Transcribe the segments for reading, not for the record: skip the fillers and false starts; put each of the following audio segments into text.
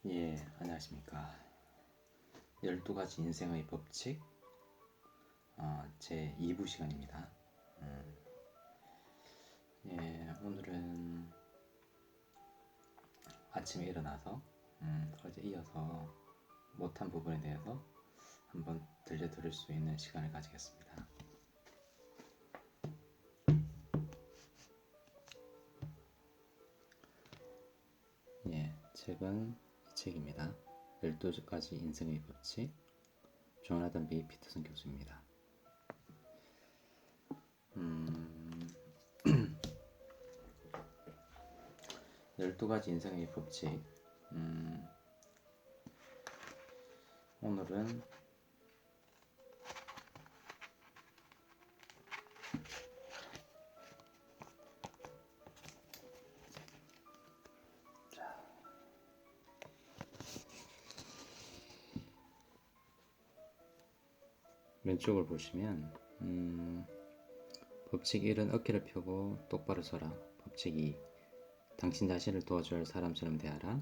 예, 안녕하십니까. 12가지 인생의 법칙 제 2부 시간입니다. 오늘은 아침에 일어나서 어제 이어서 못한 부분에 대해서 한번 들려드릴 수 있는 시간을 가지겠습니다. 책은 이 책입니다. 12가지 인생의 법칙, 조나단 B. 피터슨 교수입니다. 12가지 인생의 법칙. 오늘은 왼쪽을 보시면 법칙 1은 어깨를 펴고 똑바로 서라. 법칙 2, 당신 자신을 도와줘야 할 사람처럼 대하라.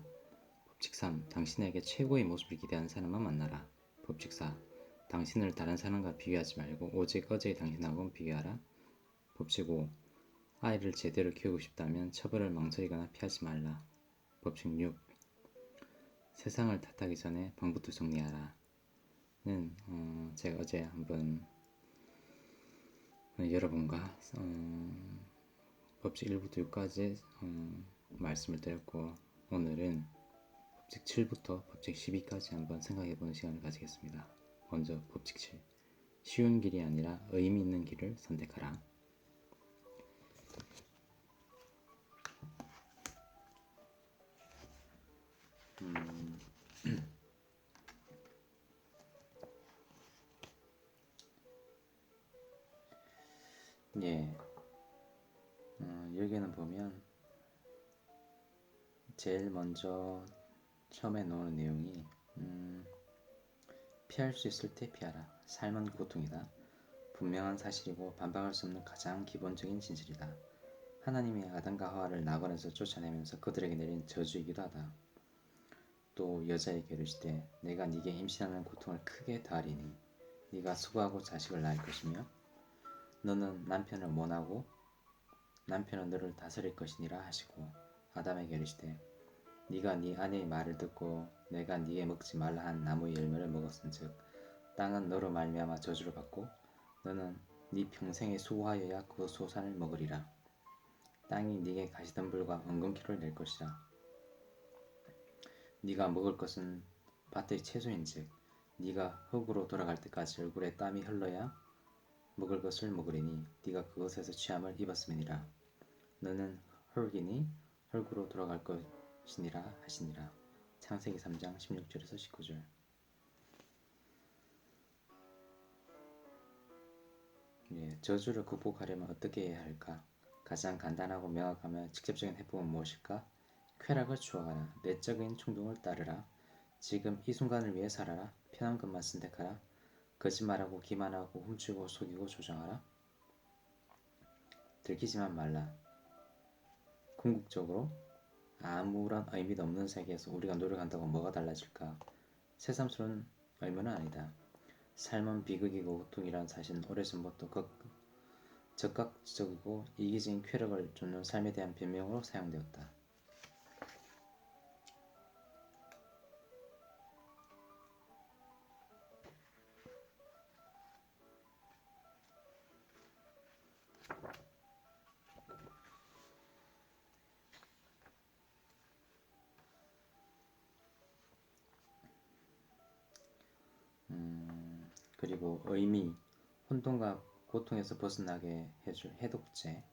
법칙 3, 당신에게 최고의 모습을 기대하는 사람만 만나라. 법칙 4, 당신을 다른 사람과 비교하지 말고 오직 어제의 당신하고 비교하라. 법칙 5, 아이를 제대로 키우고 싶다면 처벌을 망설이거나 피하지 말라. 법칙 6, 세상을 탓하기 전에 방부터 정리하라. 는 제가 어제 한번 여러분과 법칙 1부터 6까지 말씀을 드렸고, 오늘은 법칙 7부터 법칙 12까지 한번 생각해보는 시간을 가지겠습니다. 먼저 법칙 7, 쉬운 길이 아니라 의미 있는 길을 선택하라. 여기는 보면 제일 먼저 처음에 나오는 내용이 피할 수 있을 때 피하라. 삶은 고통이다. 분명한 사실이고 반박할 수 없는 가장 기본적인 진실이다. 하나님이 아담과 하와를 낙원에서 쫓아내면서 그들에게 내린 저주이기도 하다. 또 여자에게 이르시되 내가 네게 임신하는 고통을 크게 더하리니 네가 수고하고 자식을 낳을 것이며 너는 남편을 원하고 남편은 너를 다스릴 것이니라 하시고, 아담에게 이르시되 네가 네 아내의 말을 듣고 내가 네게 먹지 말라 한 나무의 열매를 먹었은즉 땅은 너로 말미암아 저주를 받고 너는 네 평생에 수고하여야 그 소산을 먹으리라. 땅이 네게 가시덤불과 엉겅퀴를 낼 것이라. 네가 먹을 것은 밭의 채소인즉 네가 흙으로 돌아갈 때까지 얼굴에 땀이 흘러야 먹을 것을 먹으리니 네가 그것에서 취함을 입었음이니라. 너는 흙이니 흙으로 돌아갈 것이니라 하시니라. 창세기 3장 16절에서 19절. 저주를 극복하려면 어떻게 해야 할까? 가장 간단하고 명확하며 직접적인 해법은 무엇일까? 쾌락을 추구하라. 내적인 충동을 따르라. 지금 이 순간을 위해 살아라. 편한 것만 선택하라. 거짓말하고 기만하고 훔치고 속이고 조장하라. 들키지만 말라. 궁극적으로 아무런 의미도 없는 세계에서 우리가 노력한다고 뭐가 달라질까? 새삼스러운 의문은 아니다. 삶은 비극이고 고통이란 사실은 오래전부터 적극적이고 이기적인 쾌락을 쫓는 삶에 대한 변명으로 사용되었다. 그리고 의미, 혼돈과 고통에서 벗어나게 해줄 해독제.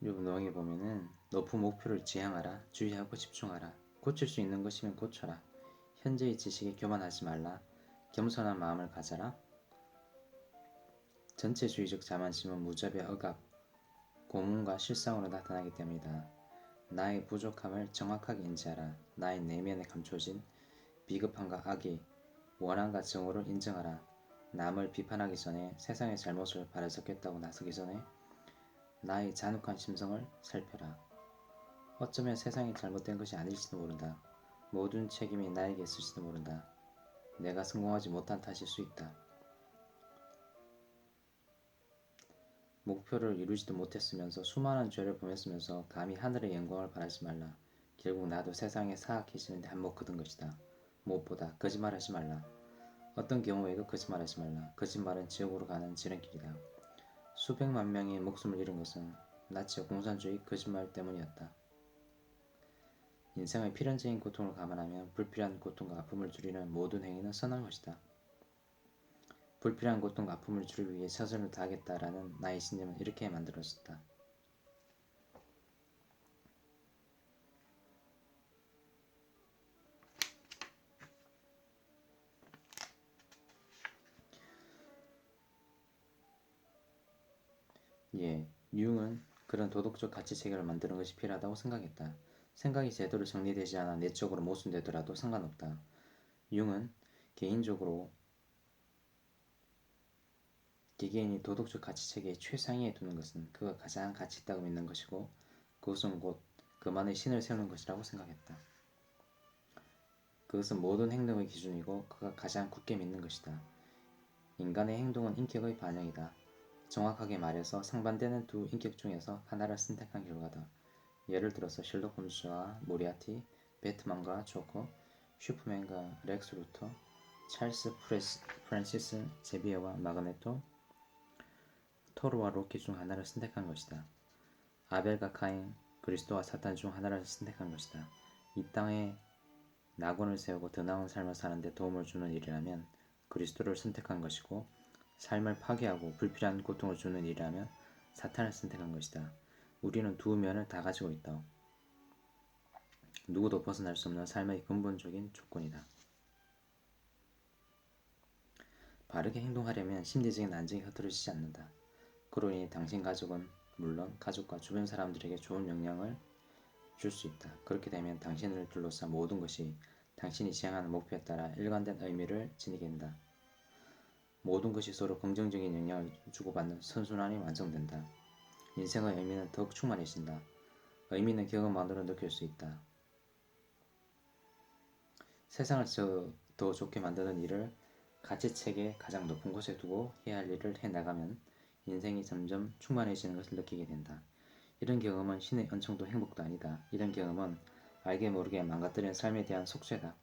그리고 너에게 보면은 높은 목표를 지향하라. 주의하고 집중하라. 고칠 수 있는 것이면 고쳐라. 현재의 지식에 교만하지 말라. 겸손한 마음을 가져라. 전체주의적 자만심은 무자비와 억압, 고문과 실상으로 나타나기 때문이다. 나의 부족함을 정확하게 인지하라. 나의 내면에 감춰진 비겁함과 악이, 원한과 정오를 인정하라. 남을 비판하기 전에, 세상의 잘못을 바로잡겠다고 나서기 전에 나의 잔혹한 심성을 살펴라. 어쩌면 세상이 잘못된 것이 아닐지도 모른다. 모든 책임이 나에게 있을지도 모른다. 내가 성공하지 못한 탓일 수 있다. 목표를 이루지도 못했으면서 수많은 죄를 범했으면서 감히 하늘의 영광을 바라지 말라. 결국 나도 세상에 사악해지는데 한몫 거둔 것이다. 무엇보다 거짓말하지 말라. 어떤 경우에도 거짓말하지 말라. 거짓말은 지옥으로 가는 지름길이다. 수백만 명의 목숨을 잃은 것은 나치와 공산주의 거짓말 때문이었다. 인생의 필연적인 고통을 감안하면 불필요한 고통과 아픔을 줄이는 모든 행위는 선한 것이다. 불필요한 고통과 아픔을 줄이기 위해 최선을 다하겠다라는 나의 신념은 이렇게 만들어졌다. 융은 그런 도덕적 가치체계를 만드는 것이 필요하다고 생각했다. 생각이 제대로 정리되지 않아 내적으로 모순되더라도 상관없다. 융은 개개인이 도덕적 가치체계의 최상위에 두는 것은 그가 가장 가치 있다고 믿는 것이고 그것은 곧 그만의 신을 세우는 것이라고 생각했다. 그것은 모든 행동의 기준이고 그가 가장 굳게 믿는 것이다. 인간의 행동은 인격의 반영이다. 정확하게 말해서 상반되는 두 인격 중에서 하나를 선택한 결과다. 예를 들어서 셜록 홈즈와 모리아티, 배트만과 조커, 슈퍼맨과 렉스 루터, 찰스 프랜시스 제비어와 마그네토, 토르와 로키 중 하나를 선택한 것이다. 아벨과 카인, 그리스도와 사탄 중 하나를 선택한 것이다. 이 땅에 낙원을 세우고 더 나은 삶을 사는 데 도움을 주는 일이라면 그리스도를 선택한 것이고, 삶을 파괴하고 불필요한 고통을 주는 일이라면 사탄을 선택한 것이다. 우리는 두 면을 다 가지고 있다. 누구도 벗어날 수 없는 삶의 근본적인 조건이다. 바르게 행동하려면 심리적인 안정이 흐트러지지 않는다. 그로 인해 당신 가족은 물론 가족과 주변 사람들에게 좋은 영향을 줄 수 있다. 그렇게 되면 당신을 둘러싼 모든 것이 당신이 지향하는 목표에 따라 일관된 의미를 지니게 된다. 모든 것이 서로 긍정적인 영향을 주고받는 선순환이 완성된다. 인생의 의미는 더욱 충만해진다. 의미는 경험만으로 느낄 수 있다. 세상을 더 좋게 만드는 일을 가치체계의 가장 높은 곳에 두고 해야 할 일을 해나가면 인생이 점점 충만해지는 것을 느끼게 된다. 이런 경험은 신의 은총도 행복도 아니다. 이런 경험은 알게 모르게 망가뜨린 삶에 대한 속죄다.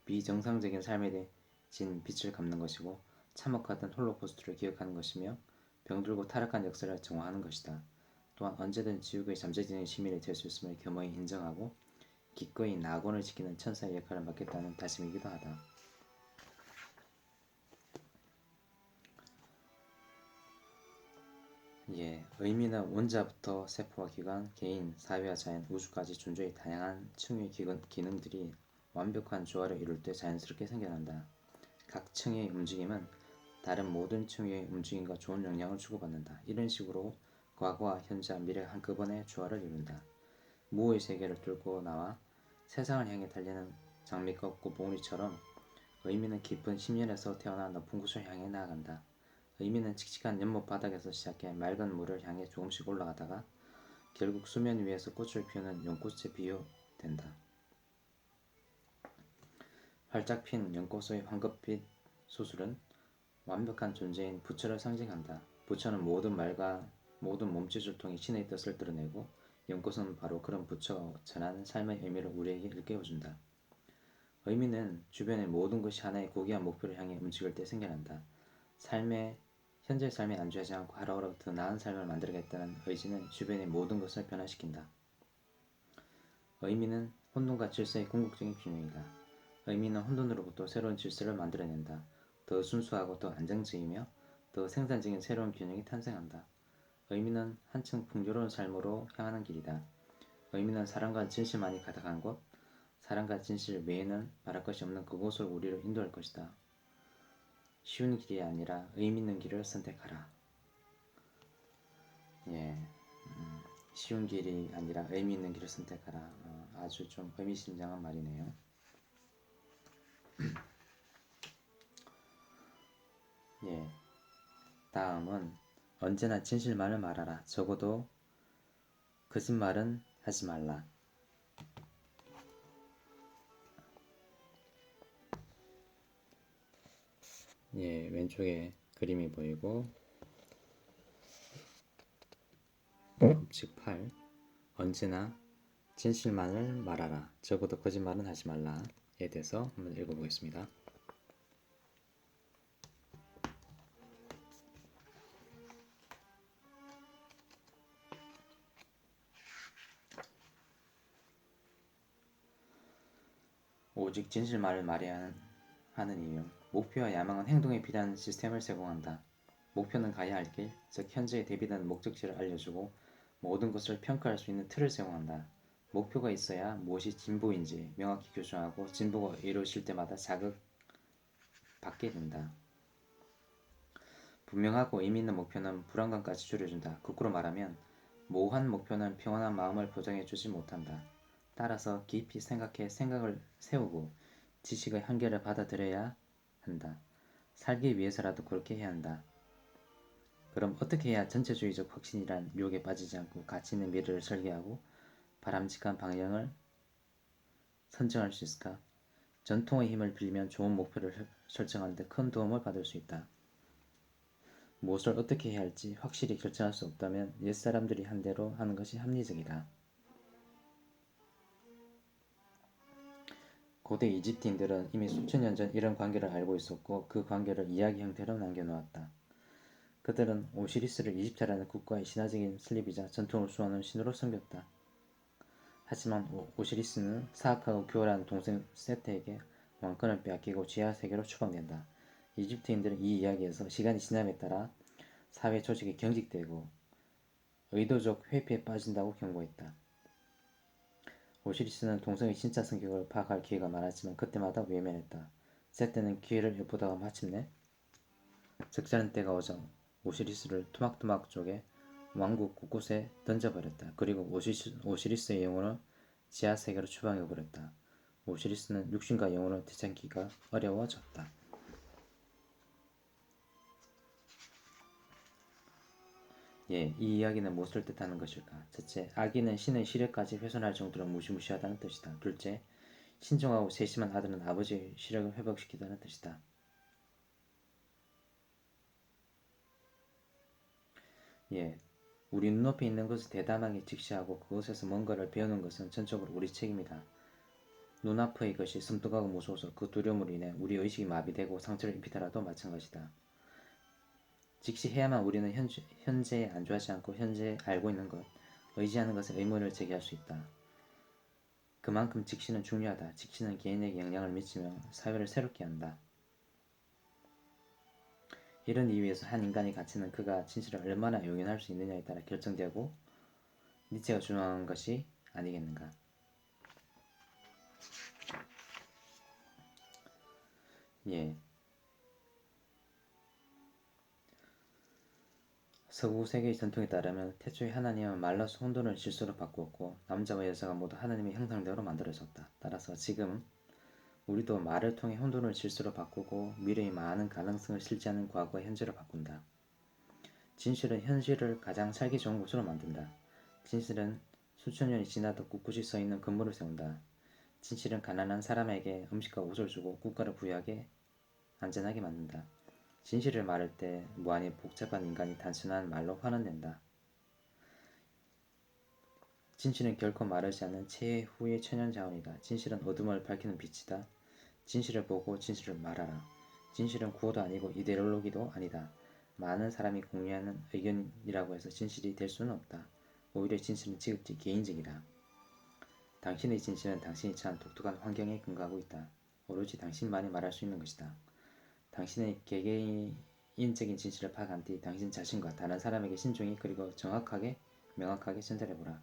비정상적인 삶에 진 빛을 갚는 것이고 참혹하던 홀로코스트를 기억하는 것이며 병들고 타락한 역사를 정화하는 것이다. 또한 언제든 지옥의 잠재적인 시민이 될 수 있음을 겸허히 인정하고 기꺼이 낙원을 지키는 천사의 역할을 맡겠다는 다짐이기도 하다. 의미는 원자부터 세포와 기관, 개인, 사회와 자연, 우주까지 존재의 다양한 층의 기능들이 완벽한 조화를 이룰 때 자연스럽게 생겨난다. 각 층의 움직임은 다른 모든 층의 움직임과 좋은 영향을 주고받는다. 이런 식으로 과거와 현재와 미래가 한꺼번에 조화를 이룬다. 무의 세계를 뚫고 나와 세상을 향해 달리는 장미꽃 꽃봉오리처럼 의미는 깊은 심연에서 태어나 높은 곳을 향해 나아간다. 의미는 칙칙한 연못 바닥에서 시작해 맑은 물을 향해 조금씩 올라가다가 결국 수면 위에서 꽃을 피우는 연꽃에 비유된다. 활짝 핀 연꽃의 황급빛 수술은 완벽한 존재인 부처를 상징한다. 부처는 모든 말과 모든 몸짓을 통해 신의 뜻을 드러내고 연꽃은 바로 그런 부처가 전하는 삶의 의미를 우리에게 일깨워준다. 의미는 주변의 모든 것이 하나의 고귀한 목표를 향해 움직일 때 생겨난다. 현재 삶에 안주하지 않고 하루하루 더 나은 삶을 만들겠다는 의지는 주변의 모든 것을 변화시킨다. 의미는 혼돈과 질서의 궁극적인 균형이다. 의미는 혼돈으로부터 새로운 질서를 만들어낸다. 더 순수하고 더 안정적이며 더 생산적인 새로운 균형이 탄생한다. 의미는 한층 풍요로운 삶으로 향하는 길이다. 의미는 사랑과 진실만이 가득한 곳, 사랑과 진실 외에는 말할 것이 없는 그곳으로 우리를 인도할 것이다. 쉬운 길이 아니라 의미 있는 길을 선택하라. 쉬운 길이 아니라 의미 있는 길을 선택하라. 아주 좀 의미심장한 말이네요. 예, 다음은 언제나 진실만을 말하라. 적어도 거짓말은 하지 말라. 예, 왼쪽에 그림이 보이고 법칙 8. 언제나 진실만을 말하라. 적어도 거짓말은 하지 말라에 대해서 한번 읽어보겠습니다. 오직 진실만을 말해야 하는 이유. 목표와 야망은 행동에 필요한 시스템을 제공한다. 목표는 가야 할 길, 즉 현재에 대비되는 목적지를 알려주고 모든 것을 평가할 수 있는 틀을 제공한다. 목표가 있어야 무엇이 진보인지 명확히 규정하고 진보가 이루어질 때마다 자극받게 된다. 분명하고 의미 있는 목표는 불안감까지 줄여준다. 거꾸로 말하면 모호한 목표는 평온한 마음을 보장해주지 못한다. 따라서 깊이 생각해 생각을 세우고 지식의 한계를 받아들여야 한다. 살기 위해서라도 그렇게 해야 한다. 그럼 어떻게 해야 전체주의적 확신이란 유혹에 빠지지 않고 가치 있는 미래를 설계하고 바람직한 방향을 선정할 수 있을까? 전통의 힘을 빌리면 좋은 목표를 설정하는 데 큰 도움을 받을 수 있다. 무엇을 어떻게 해야 할지 확실히 결정할 수 없다면 옛사람들이 한 대로 하는 것이 합리적이다. 고대 이집트인들은 이미 수천 년 전 이런 관계를 알고 있었고 그 관계를 이야기 형태로 남겨놓았다. 그들은 오시리스를 이집트라는 국가의 신화적인 슬립이자 전통을 수호하는 신으로 섬겼다. 하지만 오시리스는 사악하고 교활한 동생 세트에게 왕권을 빼앗기고 지하 세계로 추방된다. 이집트인들은 이 이야기에서 시간이 지남에 따라 사회 조직이 경직되고 의도적 회피에 빠진다고 경고했다. 오시리스는 동생의 진짜 성격을 파악할 기회가 많았지만 그때마다 외면했다. 세트는 기회를 엿보다가 마침내 적절한 때가 오자 오시리스를 토막토막 쪼개 왕국 곳곳에 던져버렸다. 그리고 오시리스의 영혼을 지하세계로 추방해버렸다. 오시리스는 육신과 영혼을 되찾기가 어려워졌다. 예, 이 이야기는 무엇을 뜻하는 것일까? 첫째, 아기는 신의 시력까지 훼손할 정도로 무시무시하다는 뜻이다. 둘째, 신중하고 세심한 아들은 아버지의 시력을 회복시키다는 뜻이다. 예, 우리 눈앞에 있는 것을 대담하게 직시하고 그것에서 뭔가를 배우는 것은 전적으로 우리 책임이다. 눈앞의 것이 섬뜩하고 무서워서 그 두려움으로 인해 우리 의식이 마비되고 상처를 입히더라도 마찬가지다. 직시해야만 우리는 현재에 안주하지 않고 현재에 알고 있는 것, 의지하는 것에 의문을 제기할 수 있다. 그만큼 직시는 중요하다. 직시는 개인에게 영향을 미치며 사회를 새롭게 한다. 이런 이유에서 한 인간의 가치는 그가 진실을 얼마나 용인할 수 있느냐에 따라 결정되고 니체가 주장한 것이 아니겠는가. 예. 서구 세계의 전통에 따르면 태초에 하나님은 말로서 혼돈을 질서로 바꾸었고 남자와 여자가 모두 하나님의 형상대로 만들어졌다. 따라서 지금 우리도 말을 통해 혼돈을 질서로 바꾸고 미래의 많은 가능성을 실제하는 과거와 현재로 바꾼다. 진실은 현실을 가장 살기 좋은 곳으로 만든다. 진실은 수천 년이 지나도 꿋꿋이 서있는 건물을 세운다. 진실은 가난한 사람에게 음식과 옷을 주고 국가를 부유하게 안전하게 만든다. 진실을 말할 때 무한히 복잡한 인간이 단순한 말로 환원된다. 진실은 결코 마르지 않는 최후의 천연자원이다. 진실은 어둠을 밝히는 빛이다. 진실을 보고 진실을 말하라. 진실은 구호도 아니고 이데올로기도 아니다. 많은 사람이 공유하는 의견이라고 해서 진실이 될 수는 없다. 오히려 진실은 지극히 개인적이다. 당신의 진실은 당신이 처한 독특한 환경에 근거하고 있다. 오로지 당신만이 말할 수 있는 것이다. 당신의 개개인적인 진실을 파악한 뒤 당신 자신과 다른 사람에게 신중히 그리고 명확하게 전달해보라.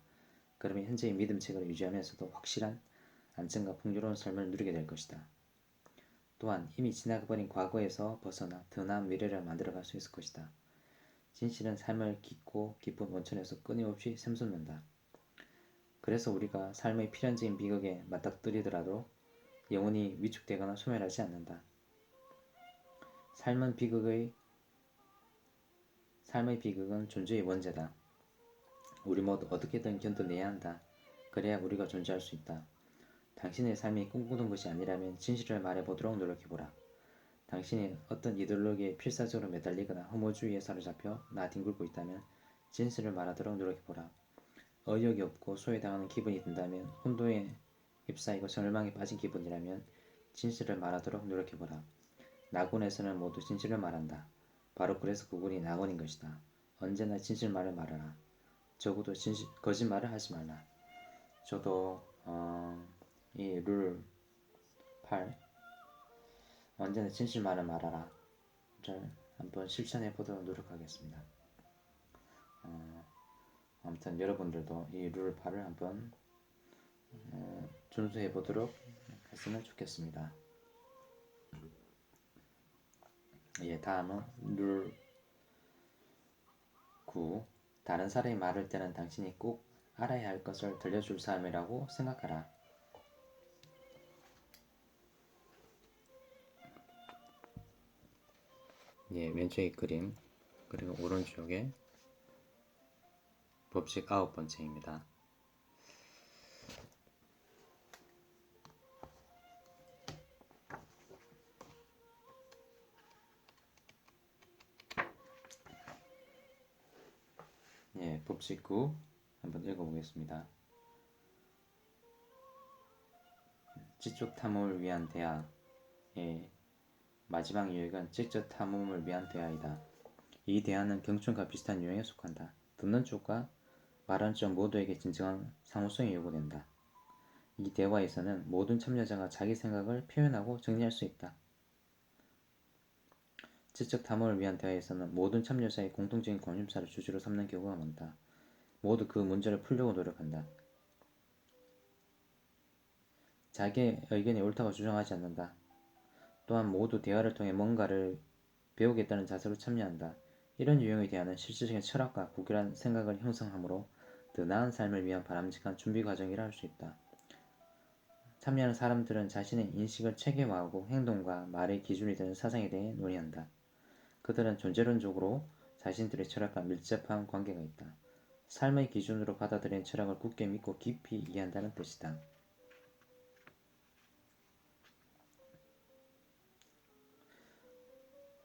그러면 현재의 믿음책을 유지하면서도 확실한 안정과 풍요로운 삶을 누리게 될 것이다. 또한 이미 지나가버린 과거에서 벗어나 더 나은 미래를 만들어갈 수 있을 것이다. 진실은 삶을 깊고 깊은 원천에서 끊임없이 샘솟는다. 그래서 우리가 삶의 필연적인 비극에 맞닥뜨리더라도 영혼이 위축되거나 소멸하지 않는다. 삶의 비극은 존재의 원죄다. 우리 모두 어떻게든 견뎌내야 한다. 그래야 우리가 존재할 수 있다. 당신의 삶이 꿈꾸던 것이 아니라면 진실을 말해보도록 노력해보라. 당신이 어떤 이데올로기에 필사적으로 매달리거나 혐오주의에 사로잡혀 나뒹굴고 있다면 진실을 말하도록 노력해보라. 의욕이 없고 소외당하는 기분이 든다면, 혼돈에 휩싸이고 절망에 빠진 기분이라면 진실을 말하도록 노력해보라. 낙원에서는 모두 진실을 말한다. 바로 그래서 그곳이 낙원인 것이다. 언제나 진실말을 말하라. 적어도 거짓말을 하지 말라. 저도 이 룰 8, 언제나 진실만을 말하라 를 한번 실천해 보도록 노력하겠습니다. 아무튼 여러분들도 이 룰 8을 한번 준수해 보도록 했으면 좋겠습니다. 예, 다음은 룰 9. 다른 사람이 말할 때는 당신이 꼭 알아야 할 것을 들려줄 사람이라고 생각하라. 예, 왼쪽에 그림, 그리고 오른쪽에 법칙 9번째입니다. 예, 법칙 9 한번 읽어보겠습니다. 지적 탐험을 위한 대화. 예, 마지막 유형은 직접 탐험을 위한 대화이다. 이 대화는 경청과 비슷한 유형에 속한다. 듣는 쪽과 말하는 쪽 모두에게 진정한 상호성이 요구된다. 이 대화에서는 모든 참여자가 자기 생각을 표현하고 정리할 수 있다. 지적 탐험을 위한 대화에서는 모든 참여자의 공통적인 관심사를 주제로 삼는 경우가 많다. 모두 그 문제를 풀려고 노력한다. 자기의 의견이 옳다고 주장하지 않는다. 또한 모두 대화를 통해 뭔가를 배우겠다는 자세로 참여한다. 이런 유형의 대화는 실질적인 철학과 구결한 생각을 형성하므로 더 나은 삶을 위한 바람직한 준비 과정이라 할 수 있다. 참여하는 사람들은 자신의 인식을 체계화하고 행동과 말의 기준이 되는 사상에 대해 논의한다. 그들은 존재론적으로 자신들의 철학과 밀접한 관계가 있다. 삶의 기준으로 받아들이는 철학을 굳게 믿고 깊이 이해한다는 뜻이다.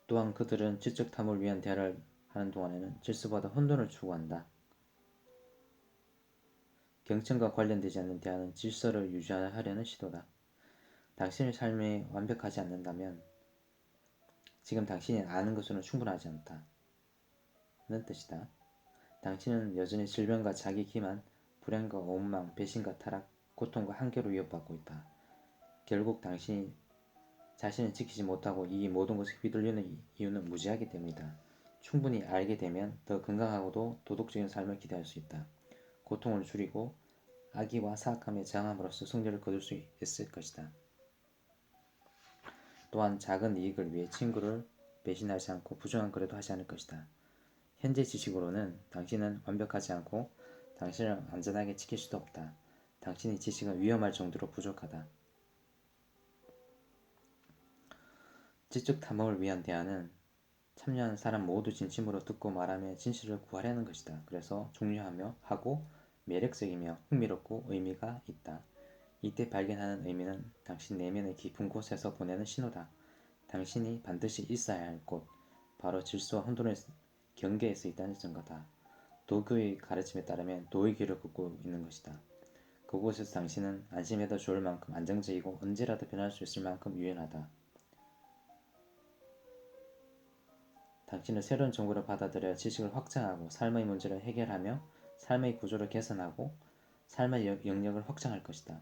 또한 그들은 지적 탐험을 위한 대화를 하는 동안에는 질서보다 혼돈을 추구한다. 경청과 관련되지 않는 대화는 질서를 유지하려는 시도다. 당신의 삶이 완벽하지 않는다면 지금 당신이 아는 것으로는 충분하지 않다는 뜻이다. 당신은 여전히 질병과 자기 기만, 불행과 원망, 배신과 타락, 고통과 한계로 위협받고 있다. 결국 당신이 자신을 지키지 못하고 이 모든 것에 휘둘리는 이유는 무지하기 때문이다. 충분히 알게 되면 더 건강하고도 도덕적인 삶을 기대할 수 있다. 고통을 줄이고 악의와 사악함에 저항함으로써 승리를 거둘 수 있을 것이다. 또한 작은 이익을 위해 친구를 배신하지 않고 부정한 거래도 하지 않을 것이다. 현재 지식으로는 당신은 완벽하지 않고 당신을 안전하게 지킬 수도 없다. 당신의 지식은 위험할 정도로 부족하다. 지적 탐험을 위한 대화는 참여하는 사람 모두 진심으로 듣고 말하며 진실을 구하려는 것이다. 그래서 중요하며 하고 매력적이며 흥미롭고 의미가 있다. 이때 발견하는 의미는 당신 내면의 깊은 곳에서 보내는 신호다. 당신이 반드시 있어야 할 곳, 바로 질서와 혼돈의 경계에 서 있다는 증거다. 도교의 가르침에 따르면 도의 길을 걷고 있는 것이다. 그곳에서 당신은 안심해도 좋을 만큼 안정적이고 언제라도 변할 수 있을 만큼 유연하다. 당신은 새로운 정보를 받아들여 지식을 확장하고 삶의 문제를 해결하며 삶의 구조를 개선하고 삶의 영역을 확장할 것이다.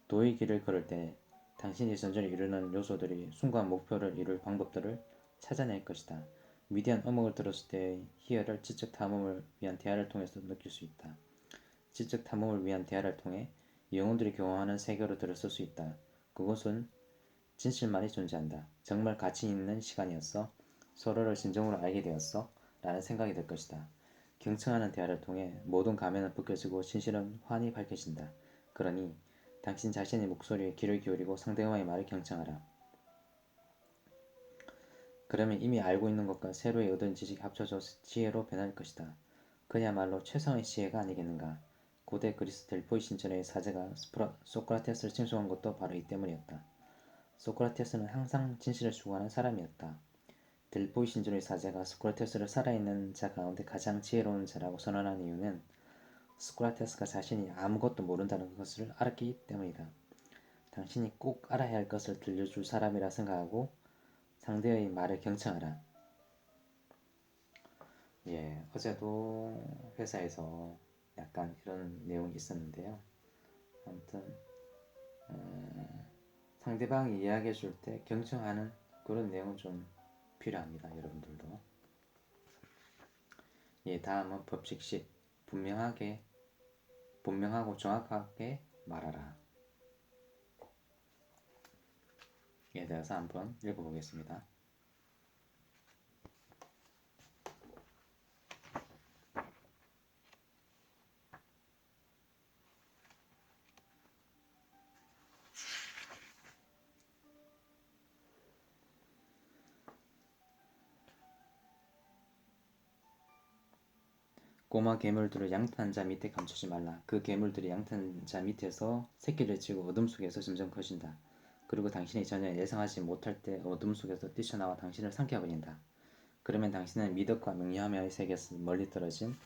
도의 길을 걸을 때 당신이 전전에 이루는 요소들이 숭고한 목표를 이룰 방법들을 찾아낼 것이다. 위대한 음악을 들었을 때의 희열을 지적 탐험을 위한 대화를 통해서 느낄 수 있다. 지적 탐험을 위한 대화를 통해 영혼들이 경험하는 세계로 들어설 수 있다. 그것은 진실만이 존재한다. 정말 가치 있는 시간이었어. 서로를 진정으로 알게 되었어. 라는 생각이 들 것이다. 경청하는 대화를 통해 모든 가면은 벗겨지고 진실은 환히 밝혀진다. 그러니 당신 자신의 목소리에 귀를 기울이고 상대방의 말을 경청하라. 그러면 이미 알고 있는 것과 새로이 얻은 지식이 합쳐져 지혜로 변할 것이다. 그야말로 최상의 지혜가 아니겠는가. 고대 그리스 델포이 신전의 사제가 소크라테스를 칭송한 것도 바로 이 때문이었다. 소크라테스는 항상 진실을 추구하는 사람이었다. 델포이 신전의 사제가 소크라테스를 살아있는 자 가운데 가장 지혜로운 자라고 선언한 이유는 소크라테스가 자신이 아무것도 모른다는 것을 알았기 때문이다. 당신이 꼭 알아야 할 것을 들려줄 사람이라 생각하고 상대의 말을 경청하라. 예, 어제도 회사에서 약간 이런 내용이 있었는데요. 아무튼 상대방이 이야기해 줄 때 경청하는 그런 내용은 좀 필요합니다. 여러분들도. 예, 다음은 법칙 10. 분명하고 정확하게 말하라. 에 대해서 한번 읽어보겠습니다. 꼬마 괴물들을 양탄자 밑에 감추지 말라. 그 괴물들이 양탄자 밑에서 새끼를 치고 어둠 속에서 점점 커진다. 그리고 당신이 전혀 예상하지 못할 때 어둠 속에서 뛰쳐나와 당신을 삼켜버린다. 그러면 당신은 미덕과 명료함의 세계에서 멀리 떨어진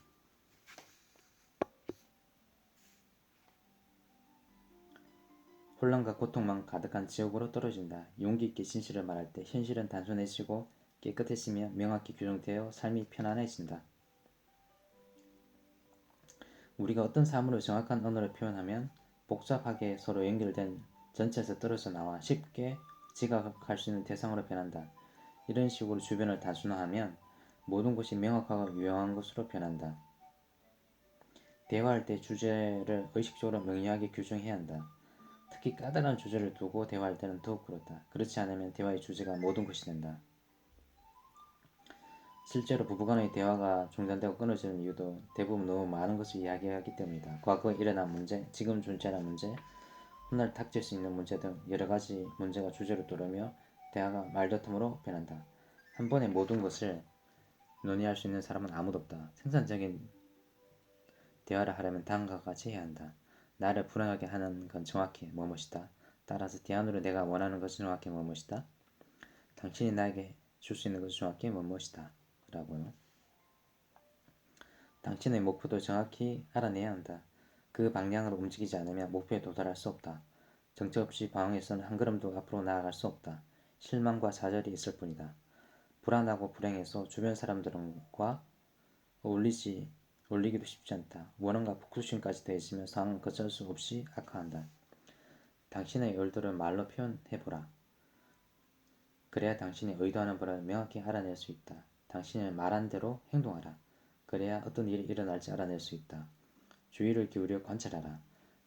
혼란과 고통만 가득한 지옥으로 떨어진다. 용기 있게 진실을 말할 때 현실은 단순해지고 깨끗해지며 명확히 규정되어 삶이 편안해진다. 우리가 어떤 사물을 정확한 언어로 표현하면 복잡하게 서로 연결된 전체에서 떨어져 나와 쉽게 지각할 수 있는 대상으로 변한다. 이런 식으로 주변을 단순화하면 모든 것이 명확하고 유용한 것으로 변한다. 대화할 때 주제를 의식적으로 명료하게 규정해야 한다. 특히 까다로운 주제를 두고 대화할 때는 더욱 그렇다. 그렇지 않으면 대화의 주제가 모든 것이 된다. 실제로 부부간의 대화가 중단되고 끊어지는 이유도 대부분 너무 많은 것을 이야기하기 때문이다. 과거에 일어난 문제, 지금 존재하는 문제, 훗날 닥칠 수 있는 문제 등 여러가지 문제가 주제로 떠오르며 대화가 말다툼으로 변한다. 한 번에 모든 것을 논의할 수 있는 사람은 아무도 없다. 생산적인 대화를 하려면 다음과 같이 해야 한다. 나를 불안하게 하는 건 정확히 무엇이다. 따라서 대안으로 내가 원하는 것은 정확히 무엇이다. 당신이 나에게 줄 수 있는 것은 정확히 무엇이다. 라고요. 당신의 목표도 정확히 알아내야 한다. 그 방향으로 움직이지 않으면 목표에 도달할 수 없다. 정처 없이 방황해서는 한 걸음도 앞으로 나아갈 수 없다. 실망과 좌절이 있을 뿐이다. 불안하고 불행해서 주변 사람들과 어울리기도 쉽지 않다. 원한과 복수심까지 더해지면 상황은 어쩔 수 없이 악화한다. 당신의 의도를 말로 표현해보라. 그래야 당신이 의도하는 바를 명확히 알아낼 수 있다. 당신의 말한 대로 행동하라. 그래야 어떤 일이 일어날지 알아낼 수 있다. 주의를 기울여 관찰하라.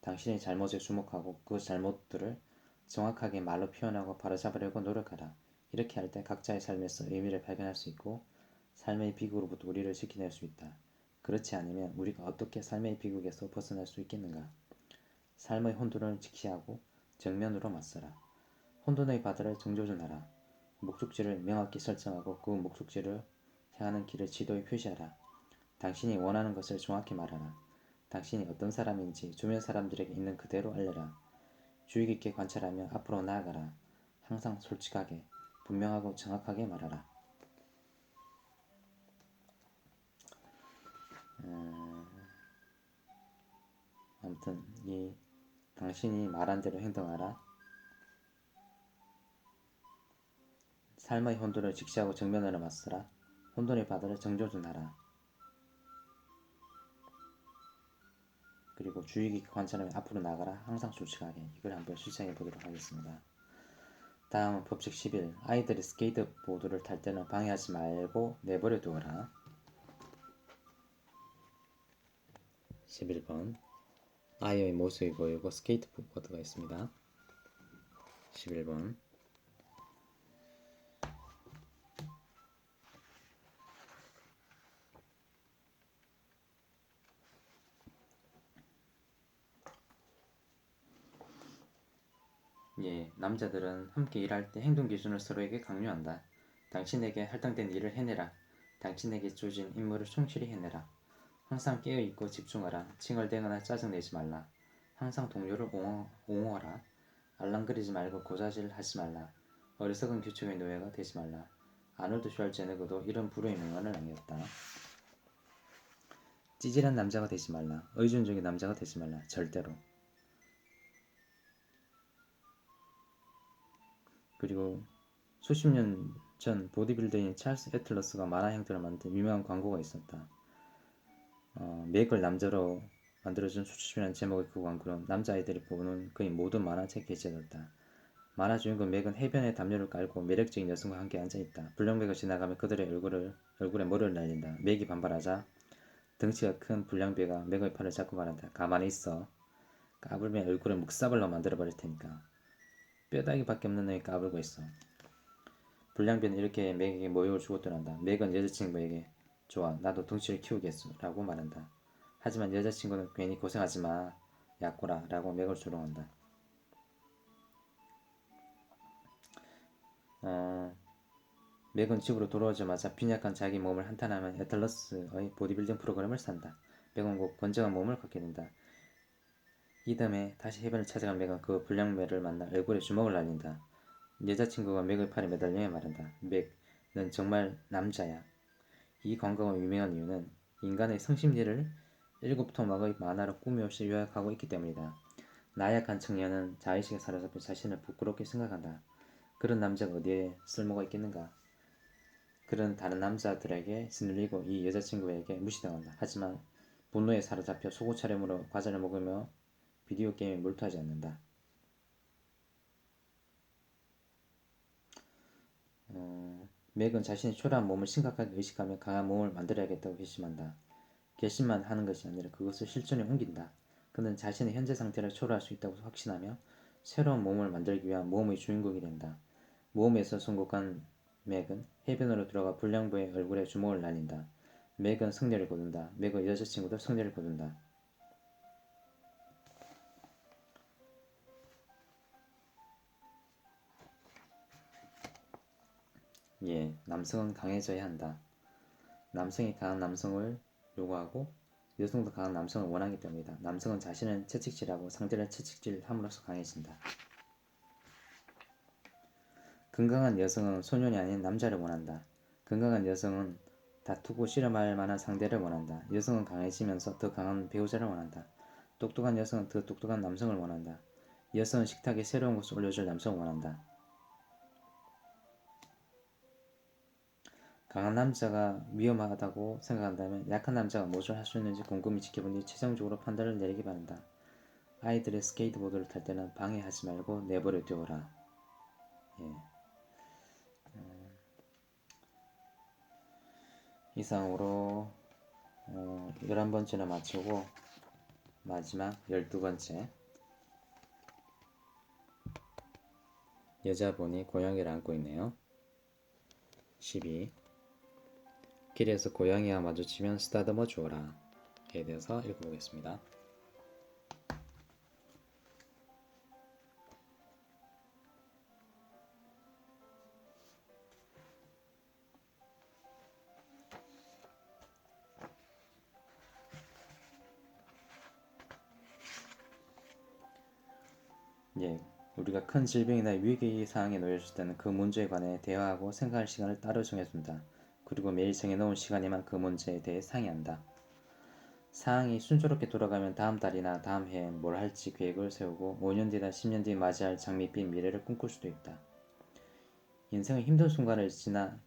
당신의 잘못에 주목하고 그 잘못들을 정확하게 말로 표현하고 바로잡으려고 노력하라. 이렇게 할 때 각자의 삶에서 의미를 발견할 수 있고 삶의 비극으로부터 우리를 지켜낼 수 있다. 그렇지 않으면 우리가 어떻게 삶의 비극에서 벗어날 수 있겠는가? 삶의 혼돈을 직시하고 정면으로 맞서라. 혼돈의 바다를 정조준하라. 목적지를 명확히 설정하고 그 목적지를 향하는 길을 지도에 표시하라. 당신이 원하는 것을 정확히 말하라. 당신이 어떤 사람인지 주변 사람들에게 있는 그대로 알려라. 주의 깊게 관찰하며 앞으로 나아가라. 항상 솔직하게, 분명하고 정확하게 말하라. 아무튼 이 당신이 말한 대로 행동하라. 삶의 혼돈을 직시하고 정면으로 맞서라. 혼돈의 바다를 정조준하라. 그리고 주의 깊게 관찰하며 앞으로 나가라. 항상 솔직하게. 이걸 한번 실천해 보도록 하겠습니다. 다음은 법칙 11. 아이들이 스케이트보드를 탈 때는 방해하지 말고 내버려 두어라. 11번. 아이의 모습이 보이고 스케이트보드가 있습니다. 11번. 남자들은 함께 일할 때 행동 기준을 서로에게 강요한다. 당신에게 할당된 일을 해내라. 당신에게 주어진 임무를 충실히 해내라. 항상 깨어있고 집중하라. 칭얼대거나 짜증내지 말라. 항상 동료를 옹호하라. 알랑거리지 말고 고자질 하지 말라. 어리석은 규칙의 노예가 되지 말라. 아놀드 슈왈제네거도 이런 불후의 명언을 남겼다. 찌질한 남자가 되지 말라. 의존적인 남자가 되지 말라. 절대로. 그리고 수십 년 전 보디빌더인 찰스 애틀러스가 만화 형태로 만든 유명한 광고가 있었다. 맥을 남자로 만들어준 수첩이라는 제목의 그 광고는 남자아이들이 보는 거의 모든 만화책 게시되었다. 만화 주인공 맥은 해변에 담요를 깔고 매력적인 여성과 함께 앉아있다. 불량배가 지나가면 그들의 얼굴에 머리를 날린다. 맥이 반발하자 덩치가 큰 불량배가 맥의 팔을 잡고 말한다. 가만히 있어. 까불면 얼굴에 묵사발로 만들어버릴 테니까. 뼈다귀밖에 없는 놈이 까불고 있어. 불량배는 이렇게 맥에게 모욕을 주고도 한다. 맥은 여자친구에게 좋아, 나도 덩치를 키우겠소 라고 말한다. 하지만 여자친구는 괜히 고생하지마, 약꼬라 라고 맥을 조롱한다. 맥은 집으로 돌아오자마자 빈약한 자기 몸을 한탄하며 애틀러스의 보디빌딩 프로그램을 산다. 맥은 곧 건장한 몸을 갖게 된다. 이 다음에 다시 해변을 찾아간 맥은 그 불량배를 만나 얼굴에 주먹을 날린다. 여자친구가 맥의 팔에 매달려 말한다. 맥, 넌 정말 남자야. 이 광고가 유명한 이유는 인간의 성심리를 7토막의 만화로 꾸미 없이 요약하고 있기 때문이다. 나약한 청년은 자의식에 사로잡혀 자신을 부끄럽게 생각한다. 그런 남자가 어디에 쓸모가 있겠는가? 그런 다른 남자들에게 짓눌리고 이 여자친구에게 무시당한다. 하지만 분노에 사로잡혀 속옷 차림으로 과자를 먹으며 비디오 게임에 몰두하지 않는다. 맥은 자신의 초라한 몸을 심각하게 의식하며 강한 몸을 만들어야겠다고 결심한다. 결심만 하는 것이 아니라 그것을 실천에 옮긴다. 그는 자신의 현재 상태를 초월할 수 있다고 확신하며 새로운 몸을 만들기 위한 모험의 주인공이 된다. 모험에서 성공한 맥은 해변으로 들어가 불량부의 얼굴에 주먹을 날린다. 맥은 승리를 거둔다. 맥의 여자친구도 승리를 거둔다. 예, 남성은 강해져야 한다. 남성이 강한 남성을 요구하고 여성도 강한 남성을 원하기 때문이다. 남성은 자신을 채찍질하고 상대를 채찍질함으로써 강해진다. 건강한 여성은 소년이 아닌 남자를 원한다. 건강한 여성은 다투고 씨름할 만한 상대를 원한다. 여성은 강해지면서 더 강한 배우자를 원한다. 똑똑한 여성은 더 똑똑한 남성을 원한다. 여성은 식탁에 새로운 것을 올려줄 남성을 원한다. 강한 남자가 위험하다고 생각한다면 약한 남자가 무엇을 할 수 있는지 곰곰이 지켜본 뒤 최종적으로 판단을 내리기 바란다. 아이들의 스케이트보드를 탈 때는 방해하지 말고 내버려 두어라. 예. 이상으로 11번째나 마치고 마지막 12번째 여자분이 고양이를 안고 있네요. 12. 길에서 고양이와 마주치면 쓰다듬어 주어라. 에 대해서 읽어보겠습니다. 예, 우리가 큰 질병이나 위기 상황에 놓여질 때는 그 문제에 관해 대화하고 생각할 시간을 따로 정해준다. 그리고 매일 정해놓은 시간에만 그 문제에 대해 상의한다. 상황이 순조롭게 돌아가면 다음 달이나 다음 해에 뭘 할지 계획을 세우고 5년 뒤나 10년 뒤에 맞이할 장밋빛 미래를 꿈꿀 수도 있다. 인생의 힘든 순간을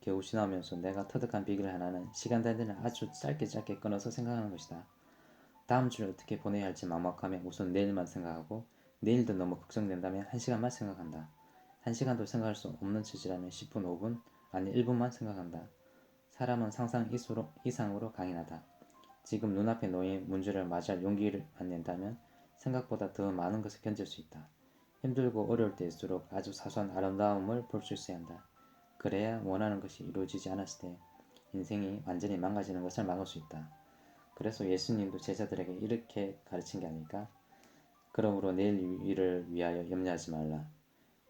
겨우 지나오면서 내가 터득한 비결 하나는 시간 단위를 아주 짧게 끊어서 생각하는 것이다. 다음 주를 어떻게 보내야 할지 막막하면 우선 내일만 생각하고 내일도 너무 걱정된다면 1시간만 생각한다. 1시간도 생각할 수 없는 처지라면 10분, 5분, 아니 1분만 생각한다. 사람은 상상 이상으로 강인하다. 지금 눈앞에 놓인 문제를 맞이할 용기를 낸다면 생각보다 더 많은 것을 견딜 수 있다. 힘들고 어려울 때일수록 아주 사소한 아름다움을 볼 수 있어야 한다. 그래야 원하는 것이 이루어지지 않았을 때 인생이 완전히 망가지는 것을 막을 수 있다. 그래서 예수님도 제자들에게 이렇게 가르친 게 아닐까? 그러므로 내일 일을 위하여 염려하지 말라.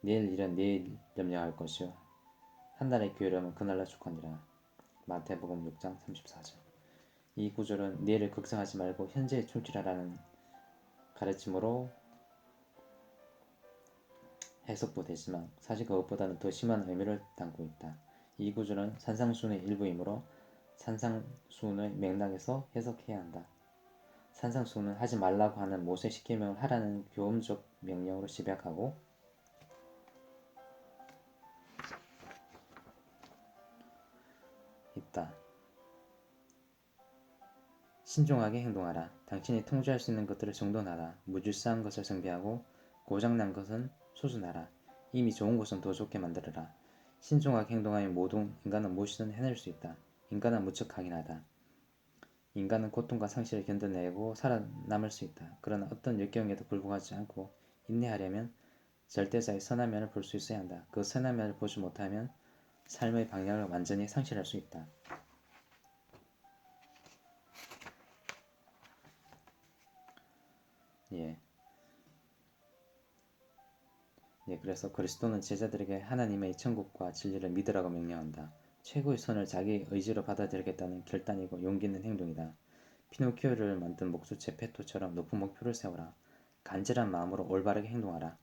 내일 일은 내일 염려할 것이요 한 날의 게으름은 그날로 족하니라. 마태복음 6장 34절. 이 구절은 내일을 걱정하지 말고 현재에 충실하라는 가르침으로 해석도 되지만 사실 그것보다는 더 심한 의미를 담고 있다. 이 구절은 산상수훈의 일부이므로 산상수훈의 맥락에서 해석해야 한다. 산상수훈은 하지 말라고 하는 모세 십계명을 하라는 교훈적 명령으로 집약하고 있다. 신중하게 행동하라. 당신이 통제할 수 있는 것들을 정돈하라. 무질서한 것을 정비하고 고장난 것은 수순하라. 이미 좋은 것은 더 좋게 만들어라. 신중하게 행동하면 모든 인간은 무엇이든 해낼 수 있다. 인간은 무척 강인하다. 인간은 고통과 상실을 견뎌내고 살아남을 수 있다. 그러나 어떤 역경에도 굴복하지 않고 인내하려면 절대자의 선한 면을 볼 수 있어야 한다. 그 선한 면을 보지 못하면 삶의 방향을 완전히 상실할 수 있다. 예. 그래서 그리스도는 제자들에게 하나님의 천국과 진리를 믿으라고 명령한다. 최고의 선을 자기 의지로 받아들이겠다는 결단이고 용기 있는 행동이다. 피노키오를 만든 목수체 페토처럼 높은 목표를 세워라. 간절한 마음으로 올바르게 행동하라.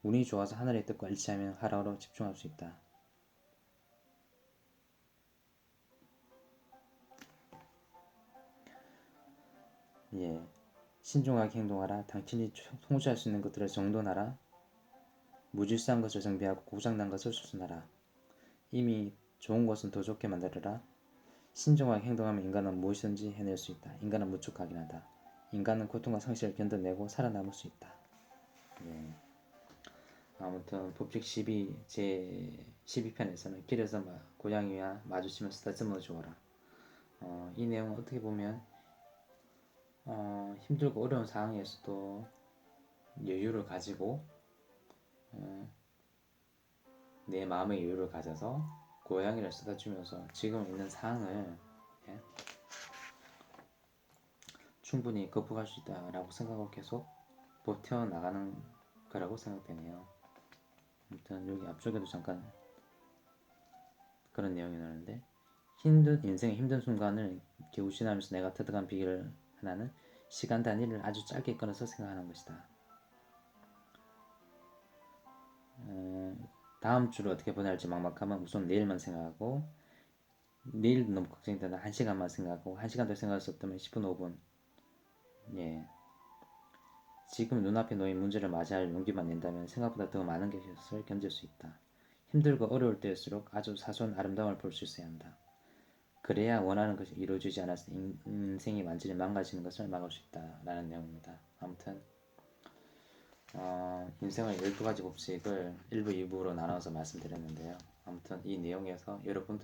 운이 좋아서 하늘의 뜻과 일치하면 하루하루 집중할 수 있다. 신중하게 행동하라. 당신이 통제할 수 있는 것들을 정돈하라. 무질서한 것을 정비하고 고장난 것을 수순하라. 이미 좋은 것은 더 좋게 만들어라. 신중하게 행동하면 인간은 무엇이든지 해낼 수 있다. 인간은 무척 강인하다. 인간은 고통과 상실을 견뎌내고 살아남을 수 있다. 아무튼 법칙 12 제 12편에서는 길에서 고양이와 마주치면 쓰다듬어 주어라. 이 내용은 어떻게 보면 힘들고 어려운 상황에서도 여유를 가지고 내 마음의 여유를 가져서 고양이를 쓰다주면서 지금 있는 상황을 충분히 극복할 수 있다라고 생각하고 계속 버텨나가는 거라고 생각되네요. 아무튼 여기 앞쪽에도 잠깐 그런 내용이 나오는데 인생의 힘든 순간을 개우신하면서 내가 터득한 비결 하나는 시간 단위를 아주 짧게 끊어서 생각하는 것이다. 다음 주를 어떻게 보낼지 막막하면 우선 내일만 생각하고 내일 너무 걱정이 되다 1시간만 생각하고 1시간도 생각할 수 없다면 10분 5분 지금 눈앞에 놓인 문제를 맞이할 용기만 낸다면 생각보다 더 많은 것을 견딜 수 있다. 힘들고 어려울 때일수록 아주 사소한 아름다움을 볼 수 있어야 한다. 그래야 원하는 것이 이루어지지 않았을 때 인생이 완전히 망가지는 것을 막을 수 있다라는 내용입니다. 아무튼 인생의 12가지 법칙을 1부, 2부로 나눠서 말씀드렸는데요. 아무튼 이 내용에서 여러분들이